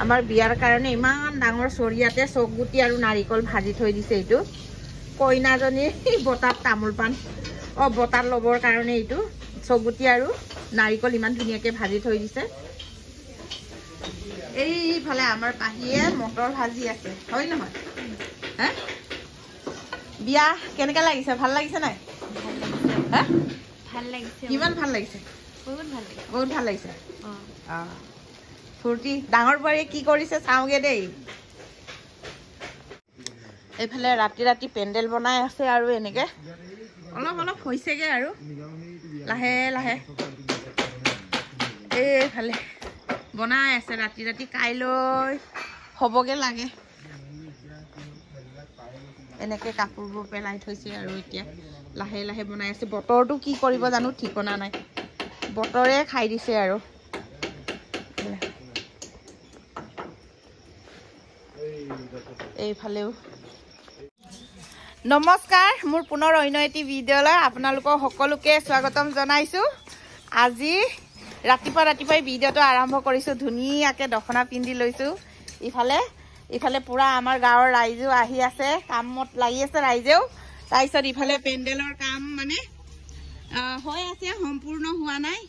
আমাৰ বিয়াৰ কাৰণে ইমান ডাঙৰ চৰিয়াতে চকগুটি আৰু নাৰিকল ভাজি থৈ দিছে এইটো কইনাজনী বতাত তামোল পাণ বতাত ল'বৰ কাৰণে এইটো চকগুটি আৰু নাৰিকল ইমান ধুনীয়াকে ভাজি থৈ দিছে এইফালে আমাৰ পাহিয়ে মটৰ ভাজি আছে হয় নহয় হা বিয়া কেনেকা লাগিছে ভাল লাগিছে নাই হা ভাল লাগিছে কিমান ভাল লাগিছে বহুত ভাল লাগিছে ফূৰ্তি ডাঙৰ বোৱাৰীয়ে কি কৰিছে চাওঁগে দেই এইফালে ৰাতি ৰাতি পেণ্ডেল বনাই আছে আৰু এনেকে অলপ অলপ হৈছেগে আৰু লাহে লাহে এইফালে বনাই আছে ৰাতি ৰাতি কাইলৈ হ'বগে লাগে এনেকে কাপোৰবোৰ পেলাই থৈছে আৰু এতিয়া লাহে লাহে বনাই আছে বতৰটো কি কৰিব জানো ঠিকনা নাই বতৰে খাই দিছে আৰু এইফালেও নমস্কাৰ মোৰ পুনৰ অন্য এটি ভিডিঅ'লৈ আপোনালোকক সকলোকে স্বাগতম জনাইছোঁ আজি ৰাতিপুৱাই ভিডিঅ'টো আৰম্ভ কৰিছোঁ ধুনীয়াকৈ দখনা পিন্ধি লৈছোঁ ইফালে পুৰা আমাৰ গাঁৱৰ ৰাইজো আহি আছে কামত লাগি আছে ৰাইজেও তাৰপিছত ইফালে পেণ্ডেলৰ কাম মানে হৈ আছে সম্পূৰ্ণ হোৱা নাই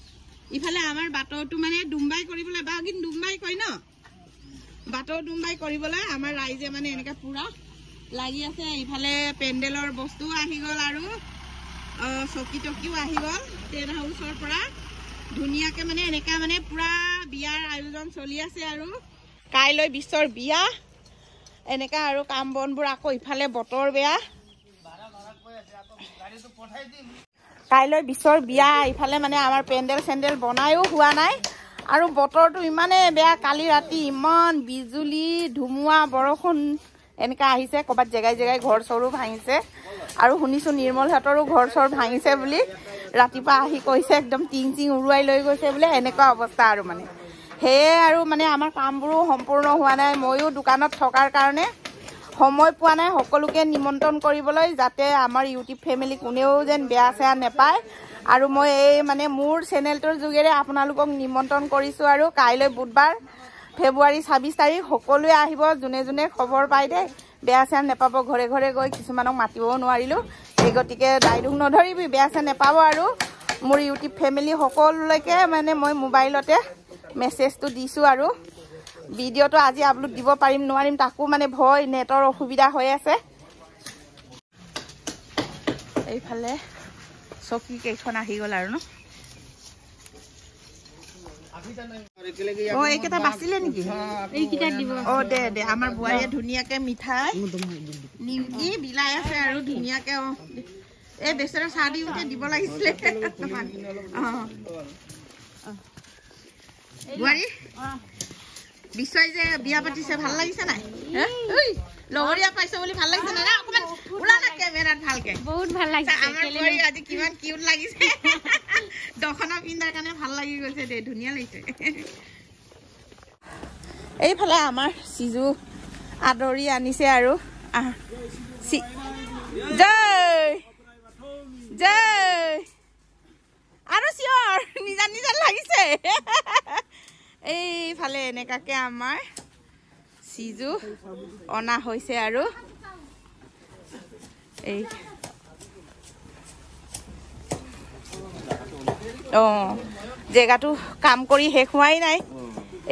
ইফালে আমাৰ বাটৰটো মানে ডুম্বাই কৰিবলৈ বা কিন্তু ডুম্বাই কয় ন বাটৰ ডুম্বাই কৰিবলৈ আমাৰ ৰাইজে মানে এনেকৈ পুৰা লাগি আছে ইফালে পেণ্ডেলৰ বস্তু আহি গ'ল আৰু চকী টকিও আহি গ'ল টেণ্ট হাউচৰ পৰা ধুনীয়াকৈ মানে এনেকৈ মানে পুৰা বিয়াৰ আয়োজন চলি আছে আৰু কাইলৈ বিশ্বৰ বিয়া এনেকা আৰু কাম বনবোৰ আকৌ ইফালে বতৰ বেয়া কাইলৈ বিশ্বৰ বিয়া ইফালে মানে আমাৰ পেণ্ডেল চেণ্ডেল বনায়ো হোৱা নাই আৰু বতৰটো ইমানেই বেয়া কালি ৰাতি ইমান বিজুলী ধুমুহা বৰষুণ এনেকা আহিছে ক'ৰবাত জেগাই জেগাই ঘৰ চৰো ভাঙিছে আৰু শুনিছোঁ নিৰ্মলহঁতৰো ঘৰ চৰ ভাঙিছে বুলি ৰাতিপুৱা আহি কৈছে একদম টিং চিং উৰুৱাই লৈ গৈছে বোলে এনেকুৱা অৱস্থা আৰু মানে সেয়ে আৰু মানে আমাৰ কামবোৰো সম্পূৰ্ণ হোৱা নাই ময়ো দোকানত থকাৰ কাৰণে সময় পোৱা নাই সকলোকে নিমন্ত্ৰণ কৰিবলৈ যাতে আমাৰ ইউটিউব ফেমিলি কোনেও যেন বেয়া চেয়া নেপায় আৰু মই এই মানে মোৰ চেনেলটোৰ যোগেৰে আপোনালোকক নিমন্ত্ৰণ কৰিছোঁ আৰু কাইলৈ বুধবাৰ ফেব্ৰুৱাৰী 26 তাৰিখ সকলোৱে আহিব যোনে যোনে খবৰ পাই দে বেয়া চেয়া নেপাব ঘৰে ঘৰে গৈ কিছুমানক মাতিবও নোৱাৰিলোঁ এই গতিকে দায়দোষ নধৰিবি বেয়া চেয়া নেপাব আৰু মোৰ ইউটিউব ফেমিলি সকলোলৈকে মানে মই মোবাইলতে মেছেজটো দিছোঁ আৰু ভিডিঅ'টো আজি আপলোড দিব পাৰিম নোৱাৰিম তাকো মানে ভয় নেটৰ অসুবিধা হৈ আছে এইফালে চকী কেইখন আহি গ'ল আৰু ন এইকেইটা বাচিলে নেকি দে আমাৰ বোৱাৰীয়ে ধুনীয়াকৈ মিঠাই নিমকি বিলাই আছে আৰু ধুনীয়াকৈ এই বেচেৰা চাহ দি উঠে দিব লাগিছিলে বোৱাৰী বিশ্বই যে বিয়া পাতিছে ভাল লাগিছে নাই লগৰীয়া পাইছে বুলি ভাল লাগিছে নাই অকণমান ওলা না কেমেৰাত ভালকে বহুত ভাল লাগিছে আমাৰ বোৱাৰী আজি কিমান কিউট লাগিছে দখনা পিন্ধাৰ কাৰণে ভাল লাগি গৈছে দেই ধুনীয়া লাগিছে এইফালে আমাৰ সিজু আদৰি আনিছে আৰু জয় জয় আৰু চিঞৰ নিজা নিজা লাগিছে এইফালে এনেকাকে আমাৰ সিজু অনা হৈছে আৰু এই জেগাটো কাম কৰি শেষ হোৱাই নাই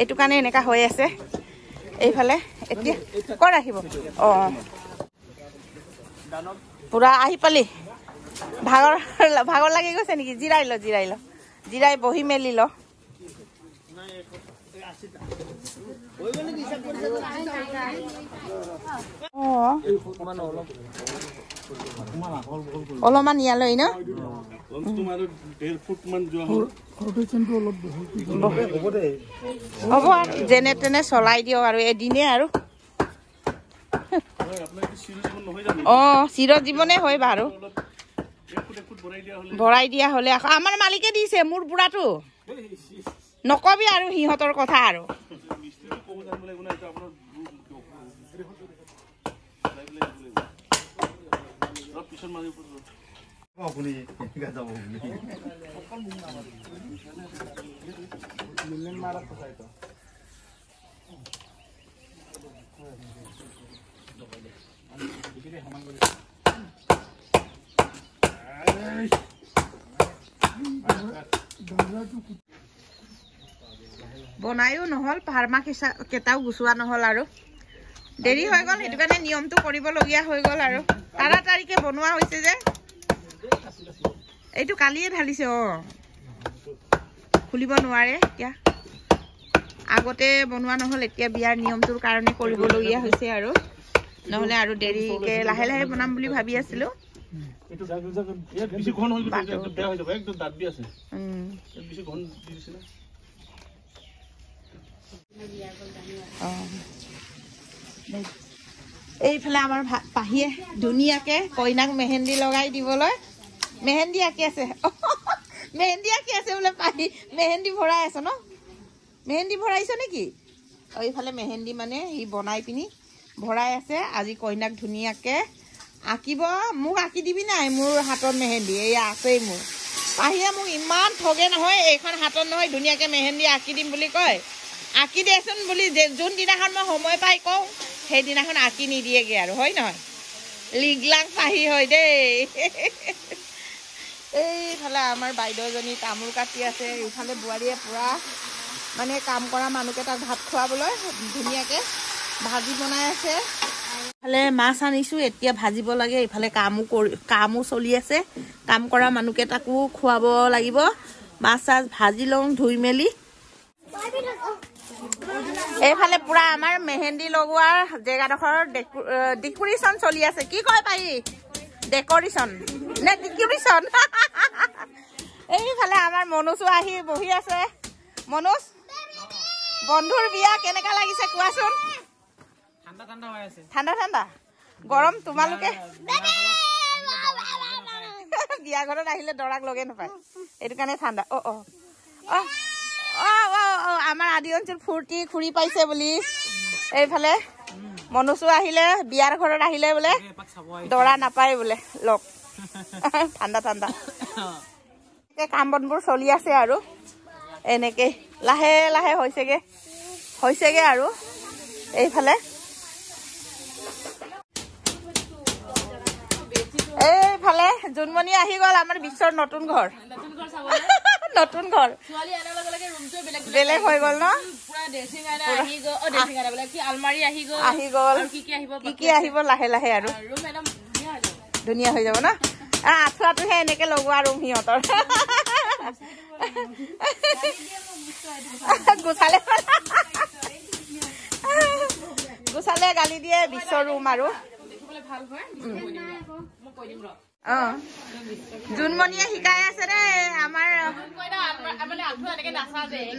এইটো কাৰণে এনেকা হৈ আছে এইফালে এতিয়া ক'ত ৰাখিব পুৰা আহি পালি ভাগৰ লাগি গৈছে নেকি জিৰাই ল জিৰাই বহি মেলি ল অলপমান ইয়ালৈ ন হ'ব যেনে তেনে চলাই দিয়ক আৰু এদিনে আৰু চিৰজীৱনে হয় বাৰু ভৰাই দিয়া হ'লে আকৌ আমাৰ মালিকে দিছে মোৰ বুঢ়াটো নকবি আৰু সিহঁতৰ কথা আৰু বনায়ো নহল ফাৰ্মা কেইটাও গুচোৱা নহল আৰু দেৰি হৈ গ'ল সেইটো কাৰণে নিয়মটো কৰিবলগীয়া হৈ গ'ল আৰু তাড়াতাড়িকে বনোৱা হৈছে যে এইটো কালিয়ে ঢালিছে খুলিব নোৱাৰে এতিয়া আগতে বনোৱা নহল এতিয়া বিয়াৰ নিয়মটোৰ কাৰণে কৰিবলগীয়া হৈছে আৰু নহলে আৰু দেৰিকে লাহে লাহে বনাম বুলি ভাবি আছিলো এটো গাগজা ইয়াত বেছি ঘন হৈ গ'ল এটা বেয়া হৈ যাব একদম দাঁত বি আছে ইয়াত বেছি ঘন দি দিছিল এইফালে আমাৰ পাহিয়ে ধুনীয়াকে কইনাক মেহেন্দি লগাই দিবলৈ মেহেন্দি আঁকি আছে মেহেন্দি আঁকি আছে বোলে পাহি মেহেন্দি ভৰাই আছে ন মেহেন্দি ভৰাইছ নেকি এইফালে মেহেন্দি মানে ই বনাই পিনি ভৰাই আছে আজি কইনাক ধুনীয়াকে আঁকিব মোক আঁকি দিবি নাই মোৰ হাতত মেহেন্দি এয়া আছেই মোৰ পাহিয়ে মোক ইমান ঠগে নহয় এইখন হাতত নহয় ধুনীয়াকে মেহেন্দি আঁকি দিম বুলি কয় আঁকি দেচোন বুলি যোন দিনাখন মই সময় পাই কওঁ সেইদিনাখন আঁকি নিদিয়েগে আৰু হয় নহয় লিগলাং পাহি হয় দেই এইফালে আমাৰ বাইদেউজনী তামোল কাটি আছে এইফালে বোৱাৰীয়ে পুৰা মানে কাম কৰা মানুহকেইটাক ভাত খুৱাবলৈ ধুনীয়াকে ভাজি বনাই আছে এইফালে মাছ আনিছোঁ এতিয়া ভাজিব লাগে এইফালে কামো চলি আছে কাম কৰা মানুহকেইটাকো খুৱাব লাগিব মাছ চাছ ভাজি লওঁ ধুই মেলি এইফালে পুৰা আমাৰ মেহেন্দি লগোৱাৰ জেগাডোখৰ ডেকোৰেশ্যন চলি আছে কি কয় পাৰি ডেকোৰেশ্যন নে ডেকোৰেশ্যন এইফালে আমাৰ মনোজো আহি বহি আছে মনোজ বন্ধুৰ বিয়া কেনেকা লাগিছে কোৱাচোন ঠাণ্ডা ঠাণ্ডা হৈ আছে ঠাণ্ডা ঠাণ্ডা গৰম তোমালোকে বিয়া ঘৰত আহিলে দৰাক লগে নাপায় এইটো কাৰণে ঠাণ্ডা আমাৰ আদি অঞ্চল ফূৰ্তি খুৰি পাইছে বুলি এইফালে মনোজো আহিলে বিয়াৰ ঘৰত আহিলে বোলে দৰা নাপায় বোলে লগ ঠাণ্ডা ঠাণ্ডা কাম বনবোৰ চলি আছে আৰু এনেকে লাহে লাহে হৈছেগে আৰু এইফালে এইফালে জোনমণি আহি গ'ল আমাৰ বিশ্বৰ নতুন ঘৰ নতুন ঘৰ বেলেগ হৈ গ'ল ন আহি গ'ল কি আহিব লাহে লাহে আৰু ধুনীয়া হৈ যাব ন আঁঠুৱাটোহে এনেকে লগোৱা ৰুম সিহঁতৰ গুচালে গালি দিয়ে বিশ্বৰ ৰুম আৰু জোনমণিয়ে শিকাই আছে দেই আমাৰ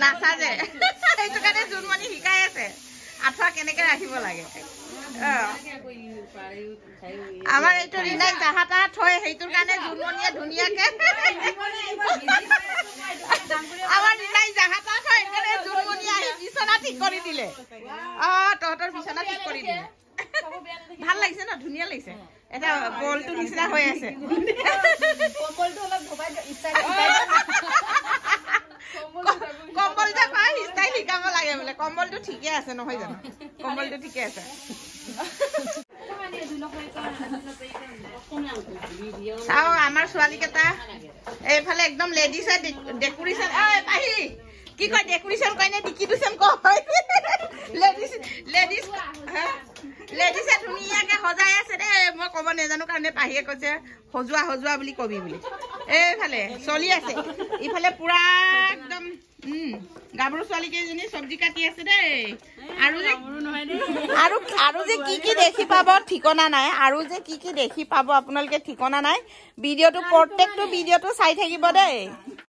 নাচাজে সেইটো কাৰণে জোনমণি শিকাই আছে আঁঠুৱা কেনেকে ৰাখিব লাগে আমাৰ এইটো ৰিনাইক জাহা তাহা থৈ সেইটোৰ কাৰণে জোনমণিয়ে ধুনীয়াকে আমাৰ ৰিনাইক জাহা তাহা থৈ সেইকাৰণে জোনমণি আহি বিচনা ঠিক কৰি দিলে তহঁতৰ বিচনা ঠিক কৰি দিলে ভাল লাগিছে ন ধুনীয়া লাগিছে এটা বলটো নিচিনা হৈ আছে কম্বল যে পাই ষ্টাইল শিকাব লাগে বোলে কম্বলটো ঠিকে আছে নহয় জানো কম্বলটো ঠিকে আছে চাও আমাৰ ছোৱালী কেইটা এইফালে একদম লেডিছে ডেকোৰেশ্যন পাহি কি কয় ডেকোৰেশ্যন কয় নে ডিকিউশ্যন কয় লেডিছে ধুনীয়াকে সজাই আছে দেই মই ক'ব নাজানো কাৰণে পাহিয়ে কৈছে সজোৱা বুলি কবি বুলি এইফালে চলি আছে ইফালে পুৰা একদম গাভৰু ছোৱালী কেইজনী চব্জি কাটি আছে দেই আৰু যে কি দেখি পাব ঠিকনা নাই আৰু যে কি দেখি পাব আপোনালোকে ঠিকনা নাই ভিডিঅ'টো প্ৰত্যেকটো ভিডিঅ'টো চাই থাকিব দেই